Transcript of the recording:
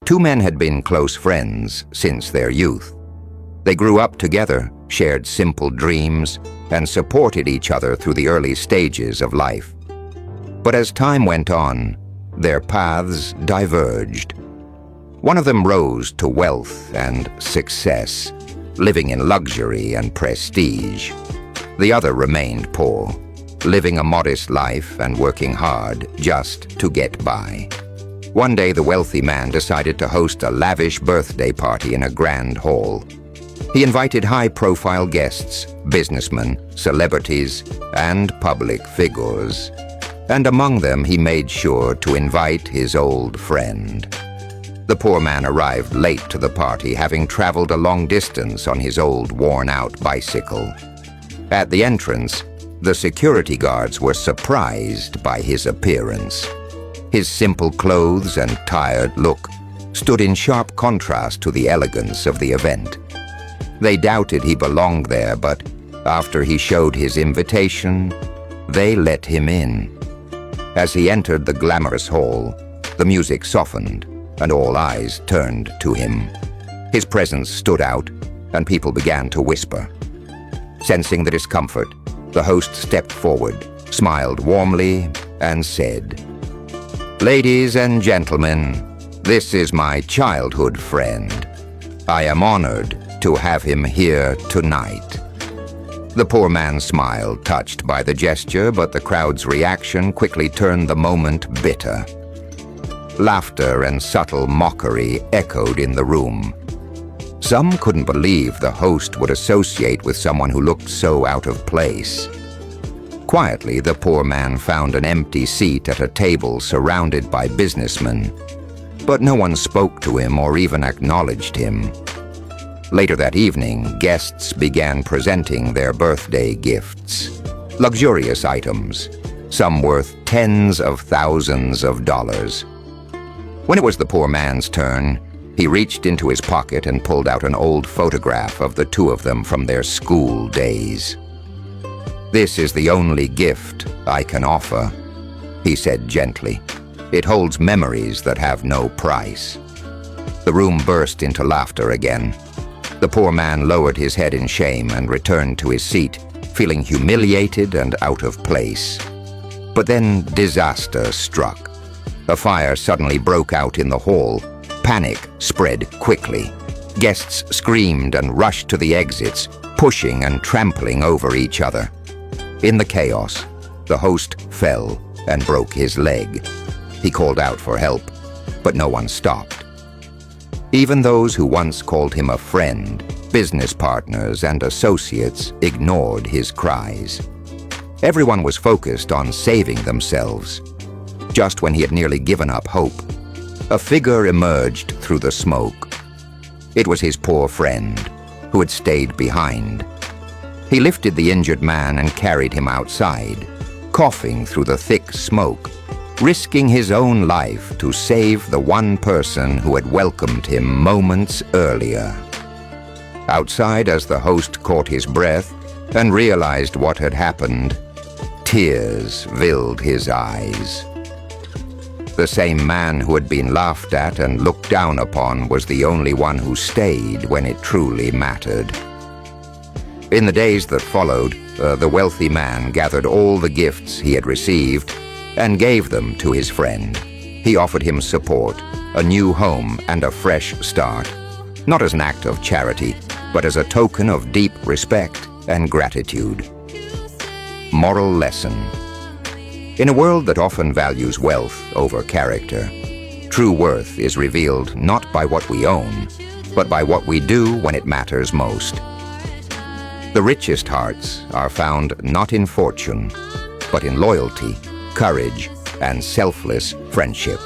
Two men had been close friends since their youth. They grew up together, shared simple dreams, and supported each other through the early stages of life. But as time went on, their paths diverged. One of them rose to wealth and success, living in luxury and prestige. The other remained poor, living a modest life and working hard just to get by. One day, the wealthy man decided to host a lavish birthday party in a grand hall. He invited high-profile guests, businessmen, celebrities, and public figures. And among them, he made sure to invite his old friend. The poor man arrived late to the party, having traveled a long distance on his old, worn-out bicycle. At the entrance, the security guards were surprised by his appearance. His simple clothes and tired look stood in sharp contrast to the elegance of the event. They doubted he belonged there, but after he showed his invitation, they let him in. As he entered the glamorous hall, the music softened and all eyes turned to him. His presence stood out, and people began to whisper. Sensing the discomfort, the host stepped forward, smiled warmly, and said, "Ladies and gentlemen, this is my childhood friend. I am honored to have him here tonight." The poor man smiled, touched by the gesture, but the crowd's reaction quickly turned the moment bitter. Laughter and subtle mockery echoed in the room. Some couldn't believe the host would associate with someone who looked so out of place. Quietly, the poor man found an empty seat at a table surrounded by businessmen, but no one spoke to him or even acknowledged him. Later that evening, guests began presenting their birthday gifts. Luxurious items, some worth tens of thousands of dollars. When it was the poor man's turn, he reached into his pocket and pulled out an old photograph of the two of them from their school days. "This is the only gift I can offer," he said gently. "It holds memories that have no price." The room burst into laughter again. The poor man lowered his head in shame and returned to his seat, feeling humiliated and out of place. But then disaster struck. A fire suddenly broke out in the hall. Panic spread quickly. Guests screamed and rushed to the exits, pushing and trampling over each other. In the chaos, the host fell and broke his leg. He called out for help, but no one stopped. Even those who once called him a friend, business partners and associates ignored his cries. Everyone was focused on saving themselves. Just when he had nearly given up hope, a figure emerged through the smoke. It was his poor friend, who had stayed behind. He lifted the injured man and carried him outside, coughing through the thick smoke, risking his own life to save the one person who had welcomed him moments earlier. Outside, as the host caught his breath and realized what had happened, tears filled his eyes. The same man who had been laughed at and looked down upon was the only one who stayed when it truly mattered. In the days that followed, the wealthy man gathered all the gifts he had received and gave them to his friend. He offered him support, a new home, and a fresh start, not as an act of charity, but as a token of deep respect and gratitude. Moral lesson. In a world that often values wealth over character, true worth is revealed not by what we own, but by what we do when it matters most. The richest hearts are found not in fortune, but in loyalty, courage, and selfless friendship.